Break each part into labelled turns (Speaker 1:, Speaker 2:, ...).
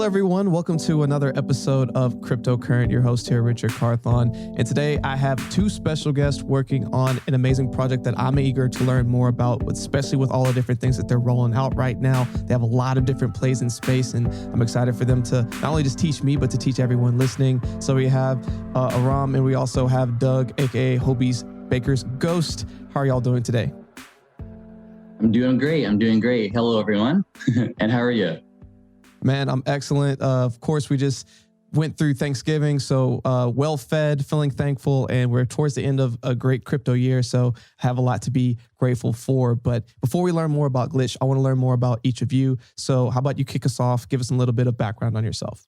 Speaker 1: Hello, everyone. Welcome to another episode of Cryptocurrent. Your host here, Richard Carthon. And today I have two special guests working on an amazing project that I'm eager to learn more about, especially with all the different things that they're rolling out right now. They have a lot of different plays in space, and I'm excited for them to not only just teach me, but to teach everyone listening. So we have Aram, and we also have Doug, aka Hobie's Baker's Ghost. How are y'all doing today?
Speaker 2: I'm doing great. Hello, everyone. And how are you?
Speaker 1: Man, I'm excellent. Of course, we just went through Thanksgiving, so well-fed, feeling thankful, and we're towards the end of a great crypto year, so have a lot to be grateful for. But before we learn more about Glitch, I want to learn more about each of you. So how about you kick us off, give us a little bit of background on yourself.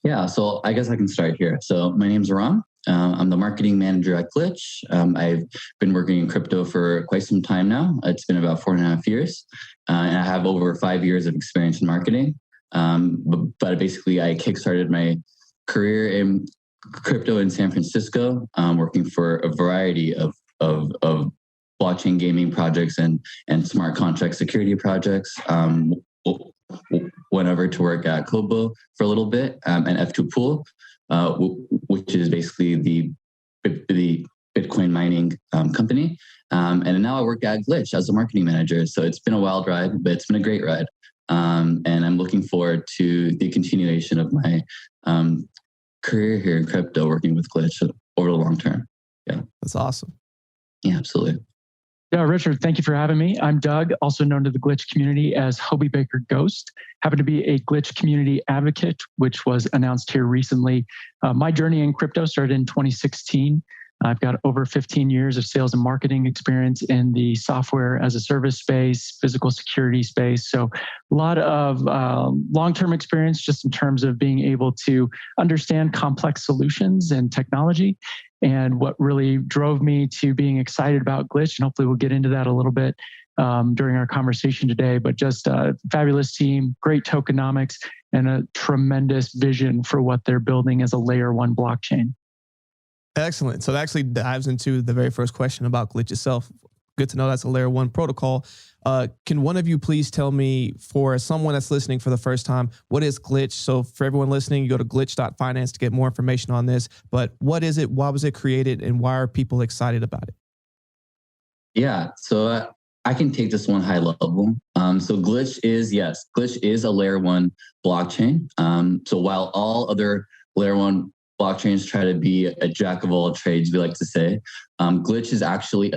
Speaker 2: Yeah, so I guess I can start here. So my name's Aram. I'm the marketing manager at Glitch. I've been working in crypto for quite some time now. It's been about 4.5 years. And I have over 5 years of experience in marketing. But basically, I kickstarted my career in crypto in San Francisco, working for a variety of blockchain gaming projects and smart contract security projects. Went over to work at Kobo for a little bit, and F2 Pool, which is basically the Bitcoin mining company. And now I work at Glitch as a marketing manager. So it's been a wild ride, but it's been a great ride. And I'm looking forward to the continuation of my career here in crypto, working with Glitch over the long term. Yeah,
Speaker 1: that's awesome.
Speaker 2: Yeah, absolutely.
Speaker 3: Yeah, Richard, thank you for having me. I'm Doug, also known to the Glitch community as Hobie Baker Ghost. Happen to be a Glitch community advocate, which was announced here recently. My journey in crypto started in 2016. I've got over 15 years of sales and marketing experience in the software as a service space, physical security space. So a lot of long-term experience just in terms of being able to understand complex solutions and technology. And what really drove me to being excited about Glitch, and hopefully we'll get into that a little bit during our conversation today, but just a fabulous team, great tokenomics, and a tremendous vision for what they're building as a layer one blockchain.
Speaker 1: Excellent. So that actually dives into the very first question about Glitch itself. Good to know that's a layer one protocol. Can one of you please tell me, for someone that's listening for the first time, what is Glitch? So for everyone listening, you go to glitch.finance to get more information on this. But what is it? Why was it created? And why are people excited about it?
Speaker 2: Yeah, so I can take this one high level. So Glitch is a layer one blockchain. So while all other layer one blockchains try to be a jack of all trades, we like to say, Glitch is actually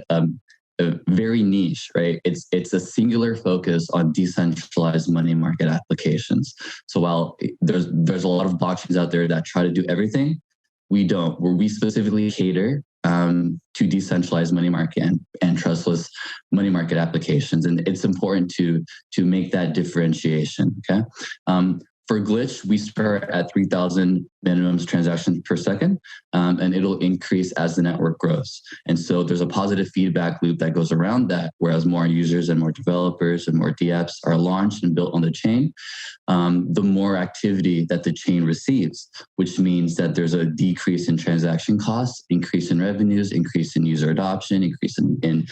Speaker 2: very niche, right? It's a singular focus on decentralized money market applications. So while there's a lot of blockchains out there that try to do everything, we don't. We specifically cater to decentralized money market and trustless money market applications, and it's important to make that differentiation. Okay. For Glitch, we start at 3,000 minimum transactions per second, and it'll increase as the network grows. And so there's a positive feedback loop that goes around that, whereas more users and more developers and more dApps are launched and built on the chain, the more activity that the chain receives, which means that there's a decrease in transaction costs, increase in revenues, increase in user adoption, increase in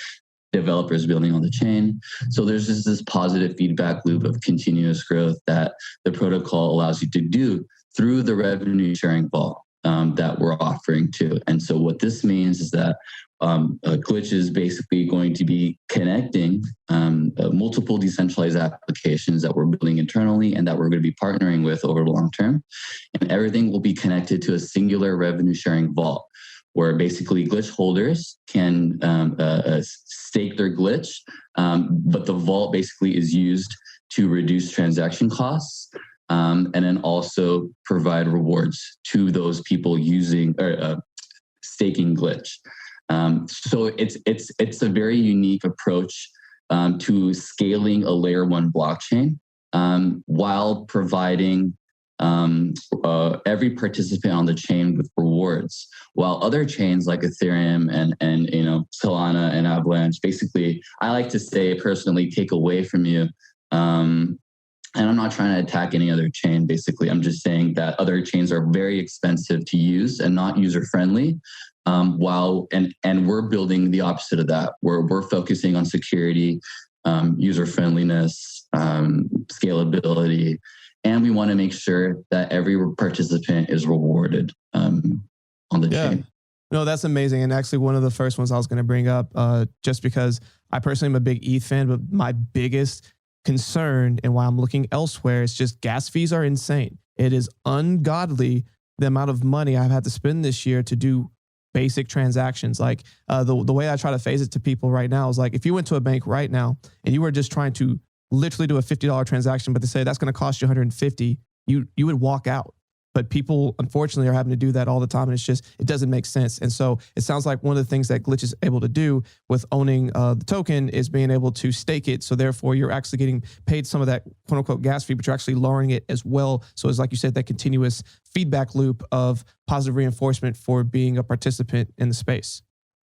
Speaker 2: developers building on the chain. So there's just this positive feedback loop of continuous growth that the protocol allows you to do through the revenue sharing vault that we're offering to. And so what this means is that Glitch is basically going to be connecting multiple decentralized applications that we're building internally and that we're going to be partnering with over the long term. And everything will be connected to a singular revenue sharing vault, where basically Glitch holders can stake their Glitch, but the vault basically is used to reduce transaction costs and then also provide rewards to those people using or staking Glitch. So it's a very unique approach to scaling a layer one blockchain while providing every participant on the chain with rewards, while other chains like Ethereum and Solana and Avalanche, basically, I like to say personally, take away from you. And I'm not trying to attack any other chain. Basically, I'm just saying that other chains are very expensive to use and not user friendly. And we're building the opposite of that. We're focusing on security, user friendliness, scalability, and we want to make sure that every participant is rewarded on the chain.
Speaker 1: No, that's amazing. And actually one of the first ones I was going to bring up, just because I personally am a big ETH fan, but my biggest concern and why I'm looking elsewhere is just gas fees are insane. It is ungodly the amount of money I've had to spend this year to do basic transactions. Like the way I try to phase it to people right now is like, if you went to a bank right now and you were just trying to literally do a $50 transaction, but they say that's going to cost you $150, you would walk out. But people, unfortunately, are having to do that all the time. And it doesn't make sense. And so it sounds like one of the things that Glitch is able to do with owning the token is being able to stake it. So therefore, you're actually getting paid some of that quote unquote gas fee, but you're actually lowering it as well. So it's like you said, that continuous feedback loop of positive reinforcement for being a participant in the space.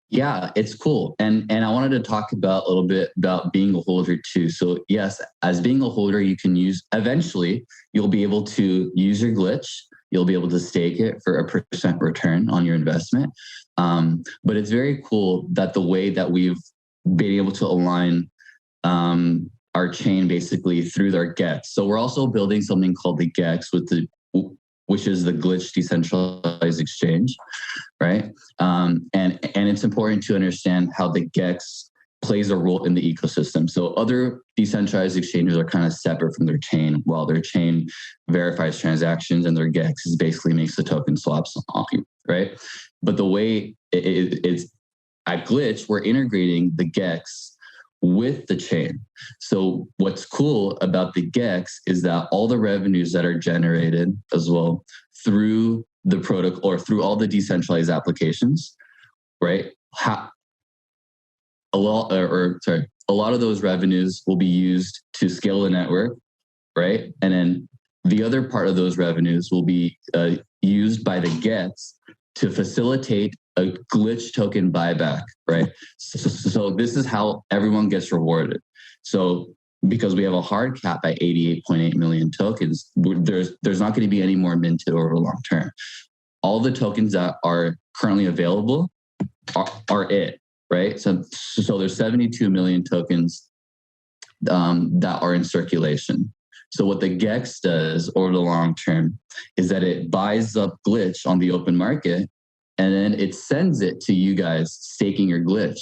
Speaker 2: Yeah, it's cool. And I wanted to talk about a little bit about being a holder too. So yes, as being a holder, you can eventually you'll be able to use your glitch. You'll be able to stake it for a % return on your investment. But it's very cool that the way that we've been able to align our chain basically through their GEX. So we're also building something called the GEX which is the Glitch Decentralized Exchange, right? And it's important to understand how the GEX plays a role in the ecosystem. So other decentralized exchanges are kind of separate from their chain, while their chain verifies transactions and their GEX is basically makes the token swaps on you, right? But the way it's at Glitch, we're integrating the GEX with the chain. So what's cool about the GEX is that all the revenues that are generated as well through the protocol or through all the decentralized applications, right? A lot of those revenues will be used to scale the network, right? And then the other part of those revenues will be used by the GEX to facilitate a glitch token buyback, right? So this is how everyone gets rewarded. So because we have a hard cap at 88.8 million tokens, there's not going to be any more minted over the long term. All the tokens that are currently available are it, right? So there's 72 million tokens that are in circulation. So what the GEX does over the long term is that it buys up glitch on the open market, and then it sends it to you guys staking your glitch.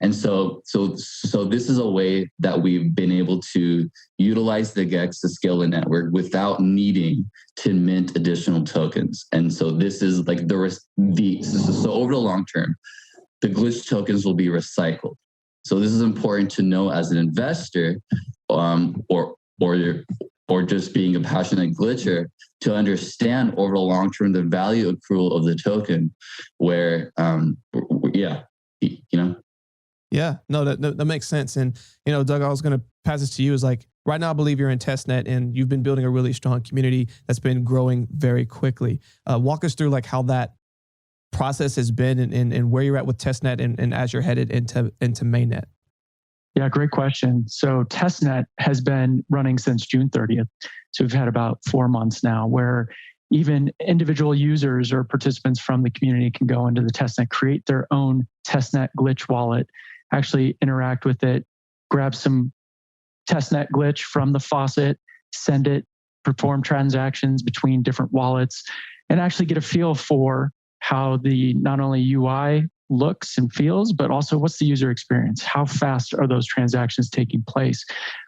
Speaker 2: And so this is a way that we've been able to utilize the GEX to scale the network without needing to mint additional tokens. And so this is like so over the long term, the glitch tokens will be recycled. So this is important to know as an investor, or just being a passionate glitcher, to understand over the long term the value accrual of the token. Where,
Speaker 1: Yeah, no, that makes sense. And Doug, I was going to pass this to you. Is like right now, I believe you're in Testnet, and you've been building a really strong community that's been growing very quickly. Walk us through like how that process has been and where you're at with Testnet and as you're headed into mainnet.
Speaker 3: Yeah, great question. So Testnet has been running since June 30th. So we've had about 4 months now where even individual users or participants from the community can go into the Testnet, create their own Testnet glitch wallet, actually interact with it, grab some Testnet glitch from the faucet, send it, perform transactions between different wallets, and actually get a feel for how the not only UI looks and feels, but also what's the user experience? How fast are those transactions taking place?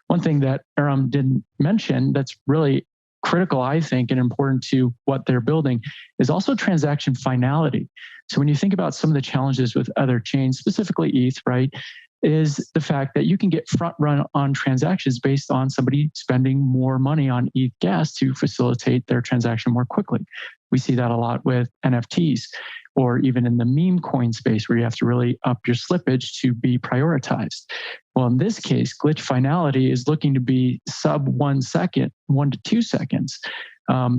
Speaker 3: One thing that Aram didn't mention that's really critical, I think, and important to what they're building is also transaction finality. So when you think about some of the challenges with other chains, specifically ETH, right, is the fact that you can get front run on transactions based on somebody spending more money on ETH gas to facilitate their transaction more quickly. We see that a lot with NFTs, or even in the meme coin space where you have to really up your slippage to be prioritized. Well, in this case, glitch finality is looking to be sub 1 second, 1 to 2 seconds,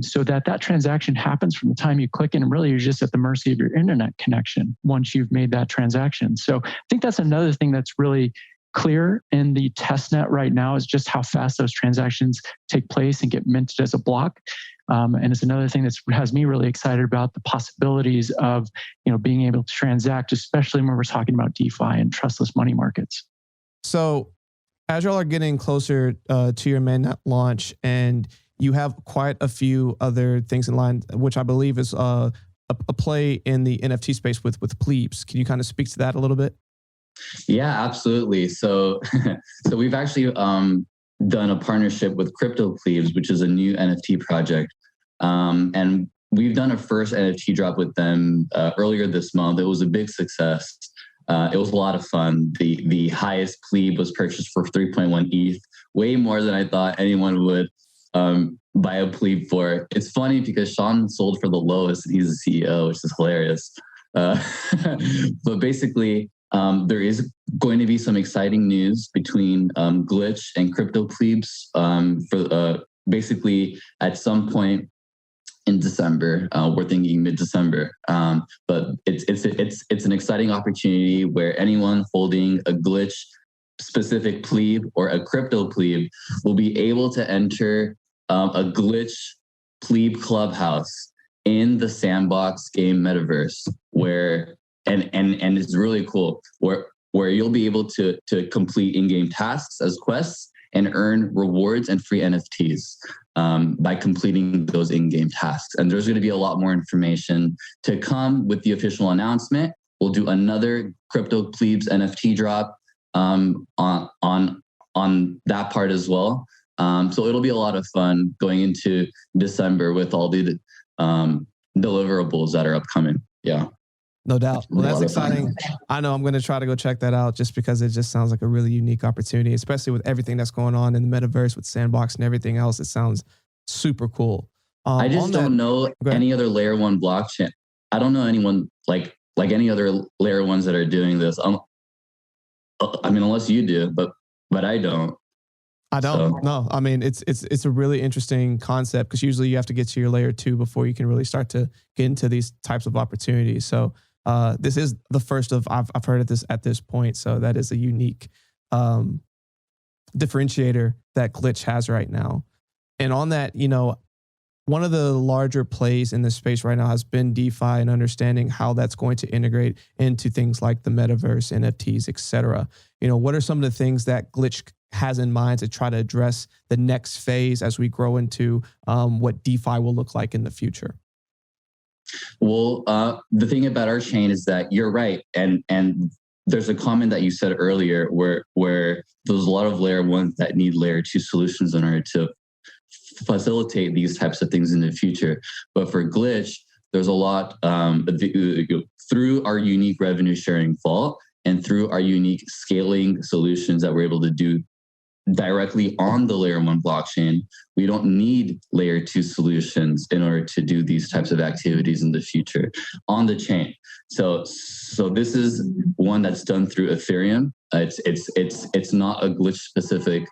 Speaker 3: so that transaction happens from the time you click in, and really you're just at the mercy of your internet connection once you've made that transaction. So I think that's another thing that's really clear in the testnet right now is just how fast those transactions take place and get minted as a block. And it's another thing that has me really excited about the possibilities of being able to transact, especially when we're talking about DeFi and trustless money markets.
Speaker 1: So as y'all are getting closer to your mainnet launch, and you have quite a few other things in line, which I believe is a play in the NFT space with Plebes. Can you kind of speak to that a little bit?
Speaker 2: Yeah, absolutely. So, so we've actually done a partnership with Crypto Plebes, which is a new NFT project, and we've done a first NFT drop with them earlier this month. It was a big success. It was a lot of fun. The highest plebe was purchased for 3.1 ETH, way more than I thought anyone would buy a plebe for. It's funny because Sean sold for the lowest and he's the CEO, which is hilarious. But basically, there is going to be some exciting news between Glitch and Crypto Plebes for basically at some point in December. We're thinking mid-December, but it's an exciting opportunity where anyone holding a Glitch specific plebe or a crypto plebe will be able to enter a Glitch plebe clubhouse in the sandbox game metaverse, where and it's really cool, where you'll be able to complete in-game tasks as quests and earn rewards and free NFTs by completing those in-game tasks. And there's going to be a lot more information to come with the official announcement. We'll do another Crypto Plebes NFT drop on that part as well. So it'll be a lot of fun going into December with all the deliverables that are upcoming. Yeah.
Speaker 1: No doubt. Well, that's exciting. I know I'm going to try to go check that out just because it just sounds like a really unique opportunity, especially with everything that's going on in the metaverse with Sandbox and everything else. It sounds super cool.
Speaker 2: I just don't know any other layer one blockchain. I don't know anyone like any other layer ones that are doing this. I mean, unless you do, but I don't.
Speaker 1: I don't. No, I mean, it's a really interesting concept because usually you have to get to your layer 2 before you can really start to get into these types of opportunities. So this is the first of I've heard of this at this point. So that is a unique differentiator that Glitch has right now. And on that, one of the larger plays in this space right now has been DeFi and understanding how that's going to integrate into things like the metaverse, NFTs, et cetera. What are some of the things that Glitch has in mind to try to address the next phase as we grow into what DeFi will look like in the future?
Speaker 2: Well, the thing about our chain is that you're right. And there's a comment that you said earlier where there's a lot of layer ones that need layer 2 solutions in order to facilitate these types of things in the future. But for Glitch, there's a lot through our unique revenue sharing vault and through our unique scaling solutions that we're able to do directly on the layer 1 blockchain. We don't need layer 2 solutions in order to do these types of activities in the future on the chain. So this is one that's done through Ethereum. It's not a Glitch specific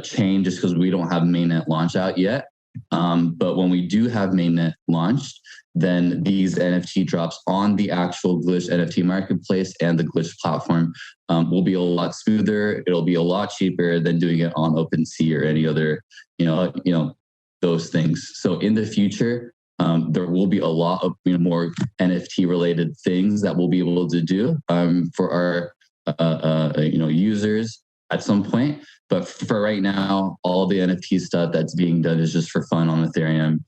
Speaker 2: chain just because we don't have mainnet launch out yet. But when we do have mainnet launched, then these NFT drops on the actual Glitch NFT marketplace and the Glitch platform will be a lot smoother. It'll be a lot cheaper than doing it on OpenSea or any other, those things. So in the future, there will be a lot of more NFT related things that we'll be able to do for our users at some point. But for right now, all the NFT stuff that's being done is just for fun on Ethereum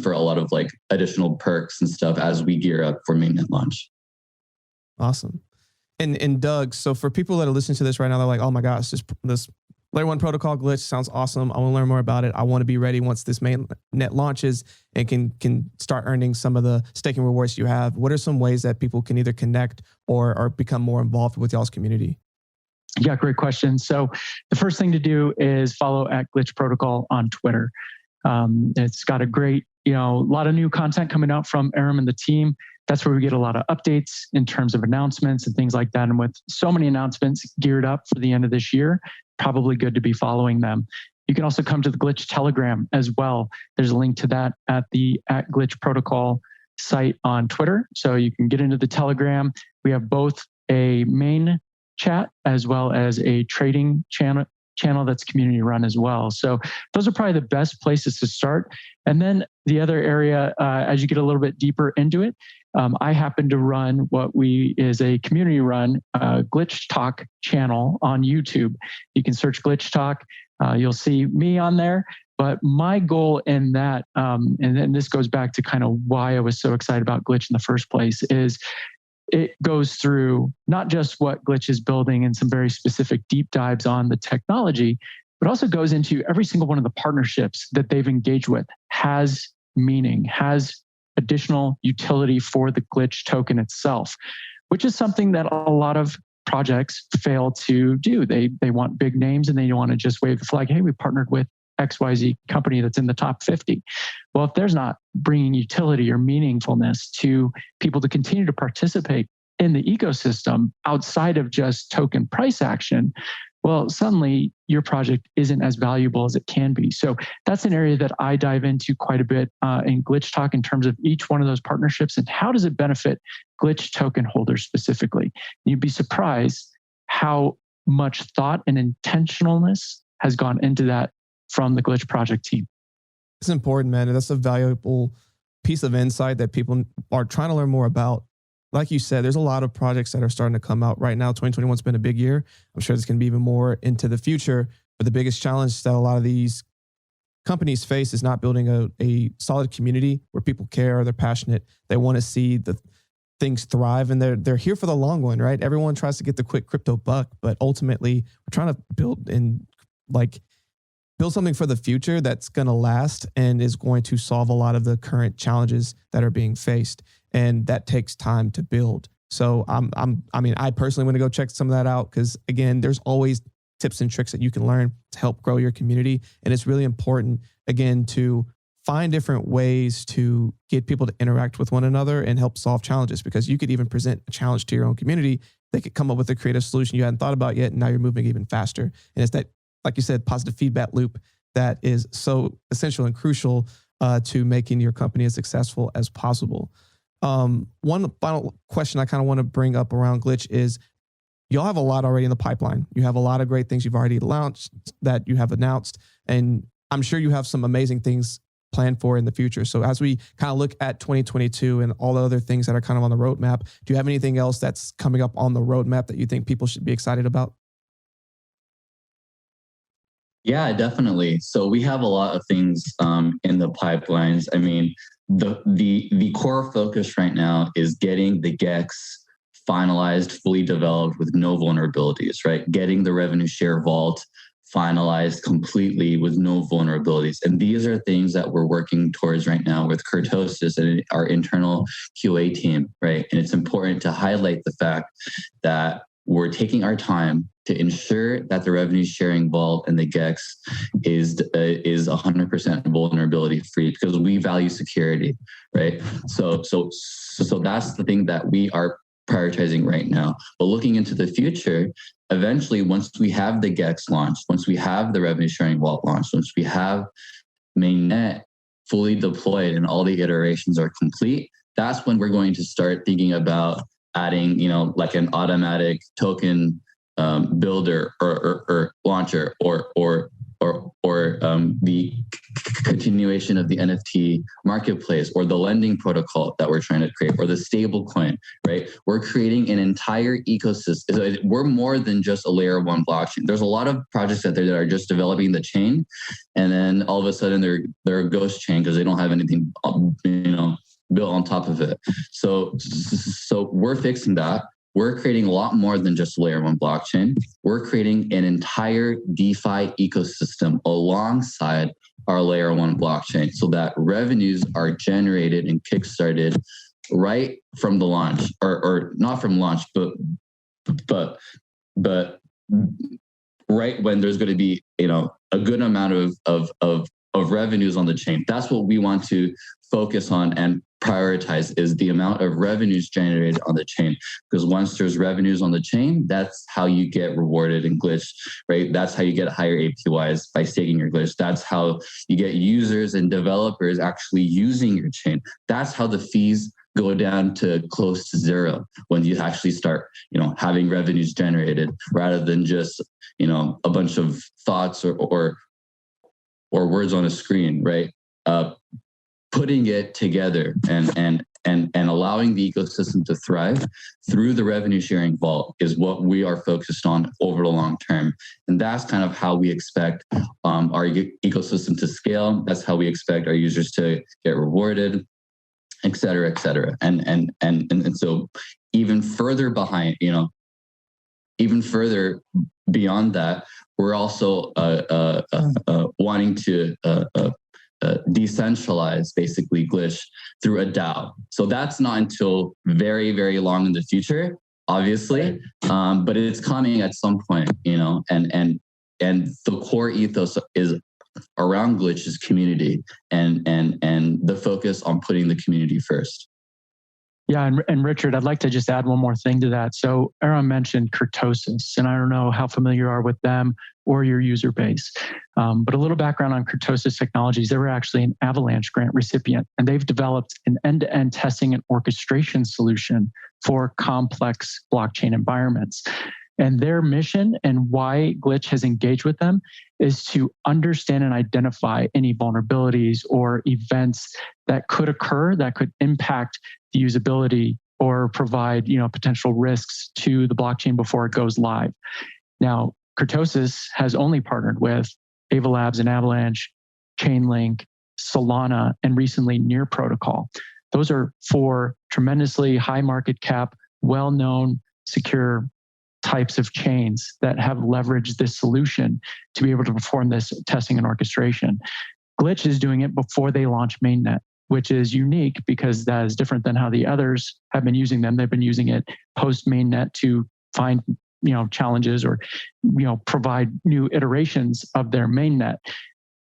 Speaker 2: for a lot of additional perks and stuff as we gear up for mainnet launch.
Speaker 1: Awesome. And Doug, so for people that are listening to this right now, they're like, oh my gosh, this layer 1 protocol Glitch sounds awesome. I want to learn more about it. I want to be ready once this mainnet launches and can start earning some of the staking rewards you have. What are some ways that people can either connect or become more involved with y'all's community?
Speaker 3: Yeah, great question. So the first thing to do is follow @Glitch Protocol on Twitter. It's got a great, a lot of new content coming out from Aram and the team. That's where we get a lot of updates in terms of announcements and things like that. And with so many announcements geared up for the end of this year, probably good to be following them. You can also come to the Glitch Telegram as well. There's a link to that at the @Glitch Protocol site on Twitter. So you can get into the Telegram. We have both a main chat as well as a trading channel that's community run as well. So those are probably the best places to start. And then the other area, as you get a little bit deeper into it, I happen to run what is a community run Glitch Talk channel on YouTube. You can search Glitch Talk. You'll see me on there, But my goal in that, and then this goes back to kind of why I was so excited about Glitch in the first place, is it goes through not just what Glitch is building and some very specific deep dives on the technology, but also goes into every single one of the partnerships that they've engaged with has meaning, has additional utility for the Glitch token itself, which is something that a lot of projects fail to do. They want big names and they want to just wave the flag. Hey, we partnered with XYZ company that's in the top 50. Well, if there's not bringing utility or meaningfulness to people to continue to participate in the ecosystem outside of just token price action, well, suddenly your project isn't as valuable as it can be. So that's an area that I dive into quite a bit in Glitch Talk in terms of each one of those partnerships and how does it benefit Glitch token holders specifically. You'd be surprised how much thought and intentionalness has gone into that from the Glitch project team.
Speaker 1: It's important, man. And that's a valuable piece of insight that people are trying to learn more about. Like you said, there's a lot of projects that are starting to come out right now. 2021's been a big year. I'm sure there's going to be even more into the future. But the biggest challenge that a lot of these companies face is not building a solid community where people care, they're passionate, they want to see the things thrive, and they're here for the long one, right? Everyone tries to get the quick crypto buck, but ultimately we're trying to build something for the future that's going to last and is going to solve a lot of the current challenges that are being faced. And that takes time to build. So I personally want to go check some of that out because, again, there's always tips and tricks that you can learn to help grow your community. And it's really important, again, to find different ways to get people to interact with one another and help solve challenges, because you could even present a challenge to your own community. They could come up with a creative solution you hadn't thought about yet, and now you're moving even faster. And it's that, like you said, positive feedback loop that is so essential and crucial to making your company as successful as possible. One final question I kind of want to bring up around Glitch is y'all have a lot already in the pipeline. You have a lot of great things you've already launched that you have announced, and I'm sure you have some amazing things planned for in the future. So as we kind of look at 2022 and all the other things that are kind of on the roadmap, do you have anything else that's coming up on the roadmap that you think people should be excited about?
Speaker 2: Yeah, definitely. So we have a lot of things in the pipelines. I mean, the core focus right now is getting the GEX finalized, fully developed with no vulnerabilities, right? Getting the revenue share vault finalized completely with no vulnerabilities. And these are things that we're working towards right now with Kurtosis and our internal QA team, right? And it's important to highlight the fact that we're taking our time to ensure that the revenue sharing vault and the GEX is 100% vulnerability free, because we value security, right? So that's the thing that we are prioritizing right now. But looking into the future, eventually, once we have the GEX launched, once we have the revenue sharing vault launched, once we have mainnet fully deployed and all the iterations are complete, that's when we're going to start thinking about adding, like an automatic token builder or launcher or the continuation of the NFT marketplace or the lending protocol that we're trying to create or the stable coin, right? We're creating an entire ecosystem. We're more than just a layer 1 blockchain. There's a lot of projects out there that are just developing the chain, and then all of a sudden they're a ghost chain because they don't have anything, built on top of it. So we're fixing that. We're creating a lot more than just layer 1 blockchain. We're creating an entire DeFi ecosystem alongside our layer 1 blockchain so that revenues are generated and kickstarted right from the launch, or not from launch, but right when there's going to be, a good amount of revenues on the chain. That's what we want to focus on and prioritize, is the amount of revenues generated on the chain. Because once there's revenues on the chain, that's how you get rewarded in Glitch, right? That's how you get higher APYs by staking your Glitch. That's how you get users and developers actually using your chain. That's how the fees go down to close to zero when you actually start, having revenues generated rather than just, a bunch of thoughts or words on a screen, right? Putting it together and and allowing the ecosystem to thrive through the revenue sharing vault is what we are focused on over the long term. And that's kind of how we expect our ecosystem to scale. That's how we expect our users to get rewarded, et cetera, et cetera. And so even further behind, even further beyond that, we're also wanting to decentralize basically Glitch through a DAO. So that's not until very, very long in the future, obviously, but it's coming at some point, and the core ethos is around Glitch's community and the focus on putting the community first.
Speaker 3: Yeah, and Richard, I'd like to just add one more thing to that. So Aram mentioned kurtosis, and I don't know how familiar you are with them or your user base, but a little background on Kurtosis Technologies. They were actually an Avalanche grant recipient, and they've developed an end-to-end testing and orchestration solution for complex blockchain environments. And their mission and why Glitch has engaged with them is to understand and identify any vulnerabilities or events that could occur that could impact the usability or provide, potential risks to the blockchain before it goes live. Now, Kurtosis has only partnered with Ava Labs and Avalanche, Chainlink, Solana, and recently Near Protocol. Those are 4 tremendously high market cap, well-known, secure types of chains that have leveraged this solution to be able to perform this testing and orchestration. Glitch is doing it before they launch mainnet, which is unique because that is different than how the others have been using them. They've been using it post mainnet to find, challenges or, provide new iterations of their mainnet.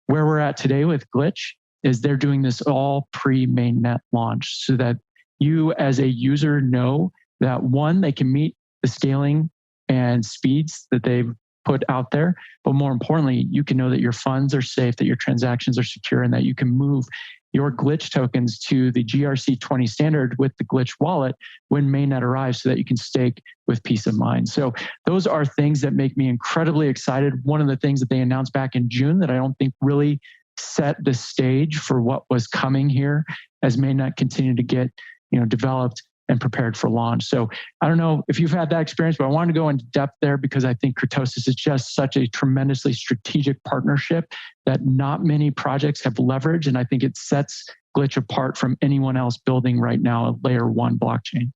Speaker 3: Where we're at today with Glitch is they're doing this all pre-mainnet launch so that you as a user know that, one, they can meet the scaling and speeds that they've put out there. But more importantly, you can know that your funds are safe, that your transactions are secure, and that you can move your Glitch tokens to the GRC20 standard with the Glitch wallet when mainnet arrives so that you can stake with peace of mind. So those are things that make me incredibly excited. One of the things that they announced back in June that I don't think really set the stage for what was coming here as mainnet continued to get, developed and prepared for launch. So I don't know if you've had that experience, but I wanted to go into depth there because I think Kurtosis is just such a tremendously strategic partnership that not many projects have leveraged. And I think it sets Glitch apart from anyone else building right now a layer 1 blockchain.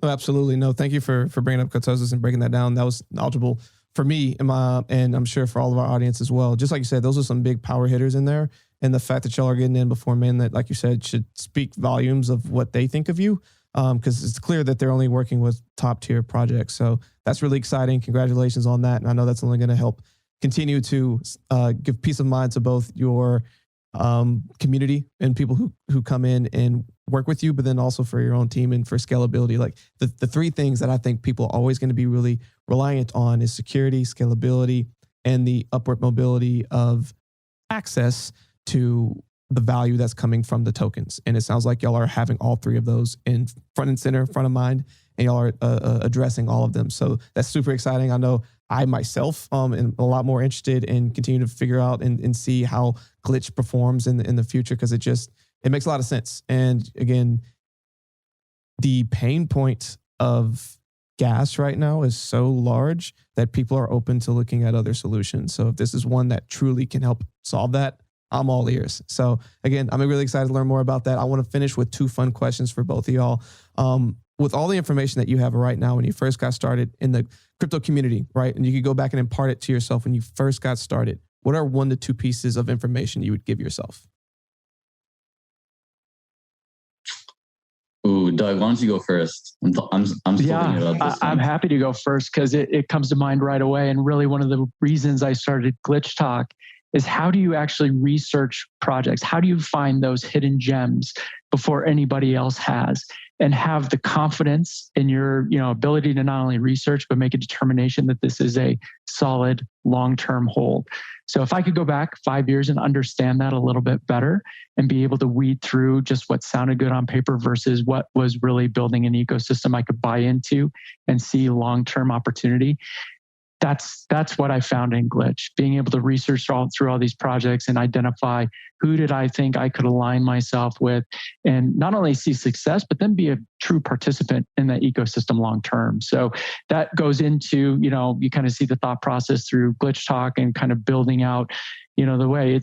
Speaker 1: Oh, absolutely. No, thank you for bringing up Kurtosis and breaking that down. That was knowledgeable for me and I'm sure for all of our audience as well. Just like you said, those are some big power hitters in there. And the fact that y'all are getting in before mainnet, like you said, should speak volumes of what they think of you. Because it's clear that they're only working with top tier projects. So that's really exciting. Congratulations on that. And I know that's only going to help continue to give peace of mind to both your community and people who come in and work with you, but then also for your own team and for scalability. Like the 3 things that I think people are always going to be really reliant on is security, scalability, and the upward mobility of access to the value that's coming from the tokens. And it sounds like y'all are having all 3 of those in front and center, front of mind, and y'all are addressing all of them. So that's super exciting. I know I myself am a lot more interested in continuing to figure out and see how Glitch performs in the future because it makes a lot of sense. And again, the pain point of gas right now is so large that people are open to looking at other solutions. So if this is one that truly can help solve that, I'm all ears. So again, I'm really excited to learn more about that. I want to finish with 2 fun questions for both of y'all. With all the information that you have right now, when you first got started in the crypto community, right? And you could go back and impart it to yourself when you first got started. What are 1 to 2 pieces of information you would give yourself?
Speaker 2: Ooh, Doug, why don't you go first? I'm still thinking about this.
Speaker 3: I'm happy to go first because it comes to mind right away. And really one of the reasons I started Glitch Talk is how do you actually research projects? How do you find those hidden gems before anybody else has? And have the confidence in your ability to not only research, but make a determination that this is a solid long-term hold. So if I could go back 5 years and understand that a little bit better and be able to weed through just what sounded good on paper versus what was really building an ecosystem I could buy into and see long-term opportunity, that's what I found in Glitch, being able to research through all these projects and identify who did I think I could align myself with, and not only see success, but then be a true participant in that ecosystem long term. So that goes into, you kind of see the thought process through Glitch Talk and kind of building out, the way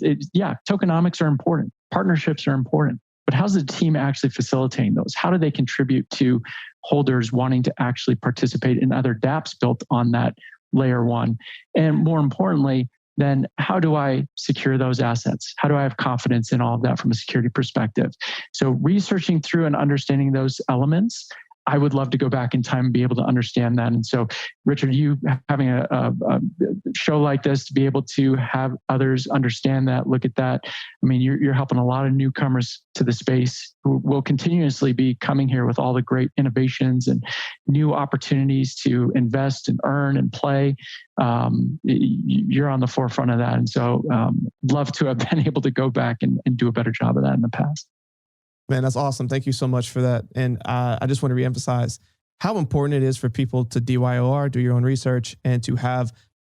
Speaker 3: tokenomics are important, partnerships are important, but how's the team actually facilitating those? How do they contribute to holders wanting to actually participate in other dApps built on that layer one? And more importantly, then how do I secure those assets? How do I have confidence in all of that from a security perspective? So researching through and understanding those elements, I would love to go back in time and be able to understand that. And so, Richard, you having a show like this to be able to have others understand that, look at that. I mean, you're helping a lot of newcomers to the space who will continuously be coming here with all the great innovations and new opportunities to invest and earn and play. You're on the forefront of that. And so love to have been able to go back and do a better job of that in the past.
Speaker 1: Man, that's awesome. Thank you so much for that. And I just want to reemphasize how important it is for people to DYOR, do your own research, and to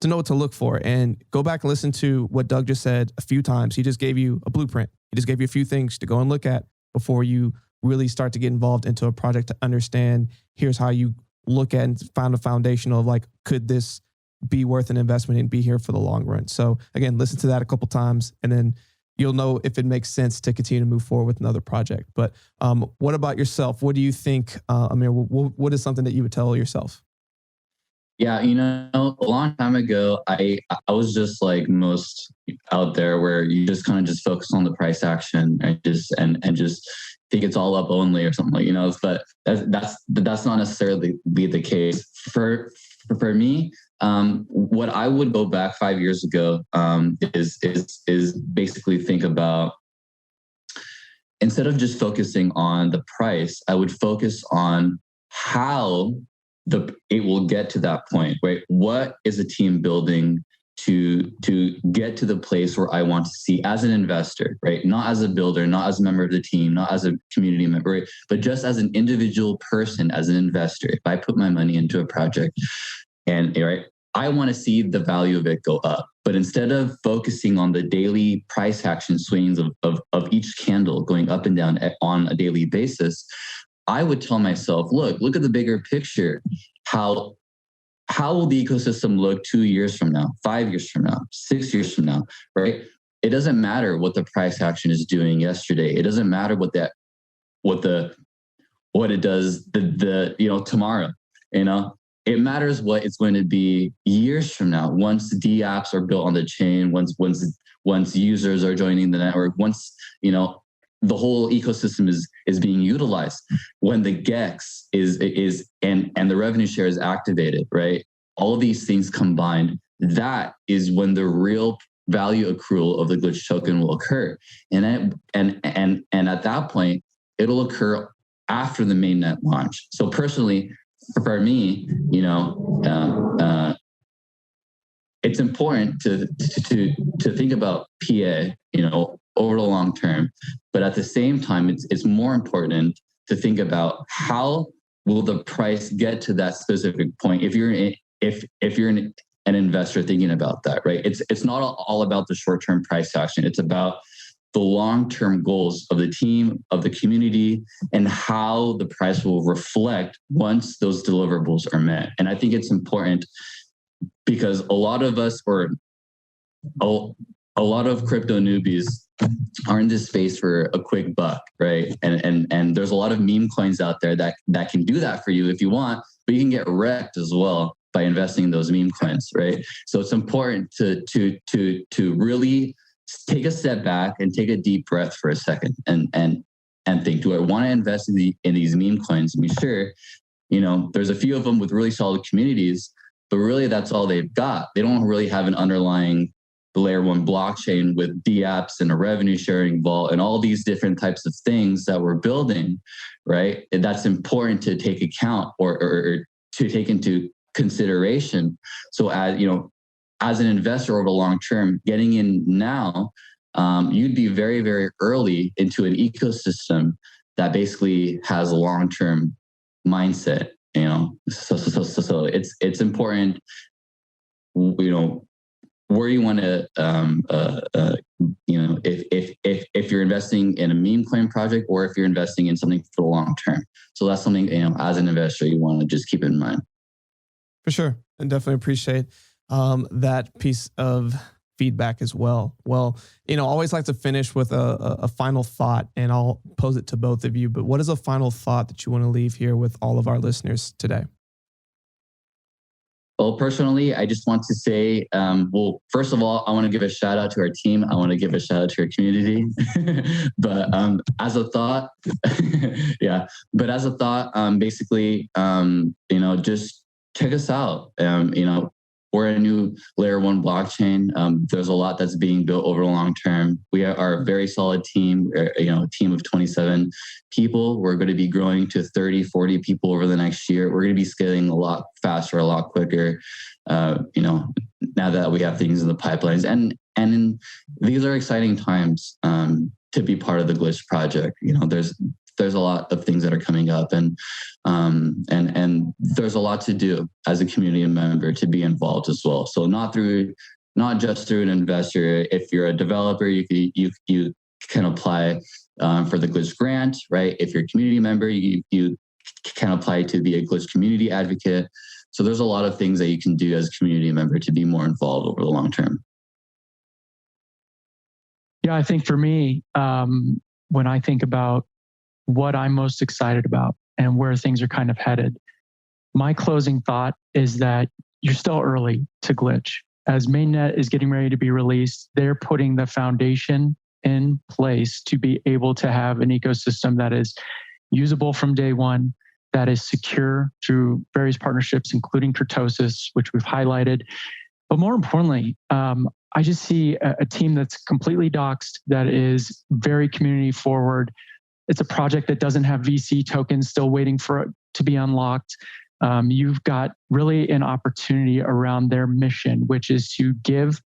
Speaker 1: know what to look for. And go back and listen to what Doug just said a few times. He just gave you a blueprint. He just gave you a few things to go and look at before you really start to get involved into a project to understand, here's how you look at and find a foundation of like, could this be worth an investment and be here for the long run? So again, listen to that a couple times, and then you'll know if it makes sense to continue to move forward with another project. But what about yourself? What do you think, Amir, what is something that you would tell yourself?
Speaker 2: Yeah, a long time ago, I was just like most out there, where you just kind of just focus on the price action and just think it's all up only or something, but that's not necessarily be the case. For me, what I would go back 5 years ago is basically think about, instead of just focusing on the price, I would focus on how it will get to that point, right? What is a team building to get to the place where I want to see as an investor, right? Not as a builder, not as a member of the team, not as a community member, right? But just as an individual person, as an investor. If I put my money into a project, and right, I want to see the value of it go up. But instead of focusing on the daily price action swings of each candle going up and down on a daily basis, I would tell myself, look at the bigger picture. How will the ecosystem look 2 years from now, 5 years from now, 6 years from now, right? It doesn't matter what the price action is doing yesterday. It doesn't matter what it does tomorrow, It matters what it's going to be years from now, once the apps are built on the chain, once users are joining the network, once the whole ecosystem is being utilized, when the GEX is and the revenue share is activated, right? All of these things combined, that is when the real value accrual of the Glitch token will occur, and at that point, it'll occur after the mainnet launch. So personally, for me, it's important to think about PA, over the long term, but at the same time, it's more important to think about how will the price get to that specific point. If you're an investor thinking about that, right? It's not all about the short-term price action. It's about the long-term goals of the team, of the community, and how the price will reflect once those deliverables are met. And I think it's important because a lot of us, or a lot of crypto newbies, are in this space for a quick buck, right? And there's a lot of meme coins out there that can do that for you if you want, but you can get wrecked as well by investing in those meme coins, right? So it's important to really take a step back and take a deep breath for a second and think, do I want to invest in these meme coins? I mean, sure, there's a few of them with really solid communities, but really that's all they've got. They don't really have an underlying layer one blockchain with dApps and a revenue sharing vault and all these different types of things that we're building, right? And that's important to take account or to take into consideration. So as an investor over the long term, getting in now, you'd be very, very early into an ecosystem that basically has a long-term mindset. So it's important where you want to, if you're investing in a meme coin project or if you're investing in something for the long term. So that's something, as an investor, you want to just keep in mind.
Speaker 1: For sure. And definitely appreciate that piece of feedback as well. Well, I always like to finish with a final thought, and I'll pose it to both of you. But what is a final thought that you want to leave here with all of our listeners today?
Speaker 2: Well, personally, I just want to say, first of all, I want to give a shout out to our team. I want to give a shout out to our community. But as a thought, basically, just check us out. We're a new layer 1 blockchain. There's a lot that's being built over the long term. We are a very solid team, a team of 27 people. We're going to be growing to 30, 40 people over the next year. We're going to be scaling a lot faster, a lot quicker, now that we have things in the pipelines. And these are exciting times to be part of the Glitch project. There's a lot of things that are coming up, and there's a lot to do as a community member to be involved as well. So not just through an investor. If you're a developer, you can apply for the Glitch grant, right? If you're a community member, you can apply to be a Glitch community advocate. So there's a lot of things that you can do as a community member to be more involved over the long term.
Speaker 3: Yeah, I think for me, when I think about what I'm most excited about and where things are kind of headed, my closing thought is that you're still early to Glitch. As mainnet is getting ready to be released, they're putting the foundation in place to be able to have an ecosystem that is usable from day one, that is secure through various partnerships, including kurtosis, which we've highlighted. But more importantly, I just see a team that's completely doxed, that is very community forward. It's a project that doesn't have VC tokens still waiting for it to be unlocked. You've got really an opportunity around their mission, which is to give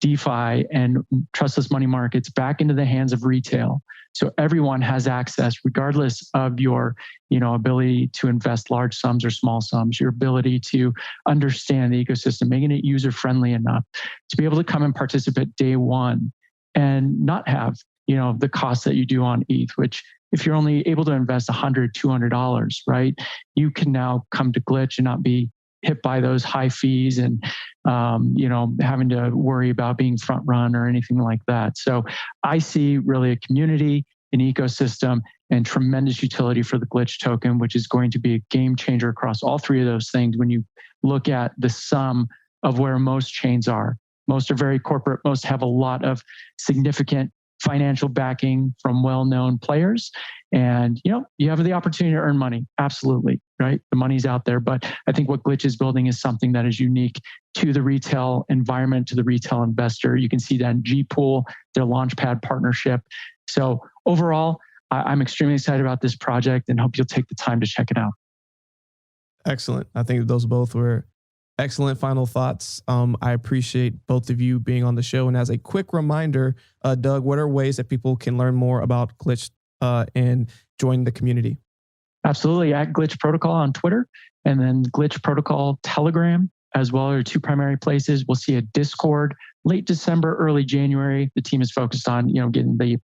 Speaker 3: DeFi and trustless money markets back into the hands of retail. So everyone has access, regardless of your ability to invest large sums or small sums, your ability to understand the ecosystem, making it user-friendly enough to be able to come and participate day one and not have the costs that you do on ETH, which if you're only able to invest $100, $200, right, you can now come to Glitch and not be hit by those high fees and, having to worry about being front run or anything like that. So I see really a community, an ecosystem, and tremendous utility for the Glitch token, which is going to be a game changer across all three of those things. When you look at the sum of where most chains are, most are very corporate, most have a lot of significant financial backing from well-known players. And, you have the opportunity to earn money. Absolutely, right? The money's out there. But I think what Glitch is building is something that is unique to the retail environment, to the retail investor. You can see that in G-Pool, their Launchpad partnership. So overall, I'm extremely excited about this project and hope you'll take the time to check it out.
Speaker 1: Excellent. I think those both were excellent final thoughts. I appreciate both of you being on the show. And as a quick reminder, Doug, what are ways that people can learn more about Glitch and join the community?
Speaker 3: Absolutely. At Glitch Protocol on Twitter, and then Glitch Protocol Telegram as well are two primary places. We'll see a Discord late December, early January. The team is focused on getting the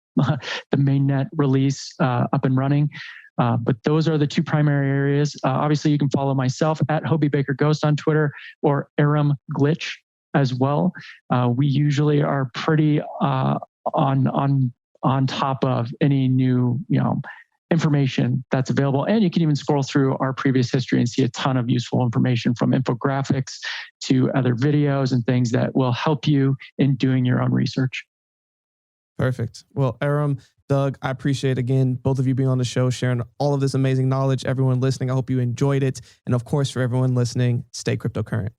Speaker 3: mainnet release up and running. But those are the two primary areas. Obviously, you can follow myself at Hobie Baker Ghost on Twitter or Aram Glitch as well. We usually are pretty on top of any new information that's available. And you can even scroll through our previous history and see a ton of useful information, from infographics to other videos and things that will help you in doing your own research.
Speaker 1: Perfect. Well, Aram, Doug, I appreciate, again, both of you being on the show, sharing all of this amazing knowledge. Everyone listening, I hope you enjoyed it. And of course, for everyone listening, stay cryptocurrent.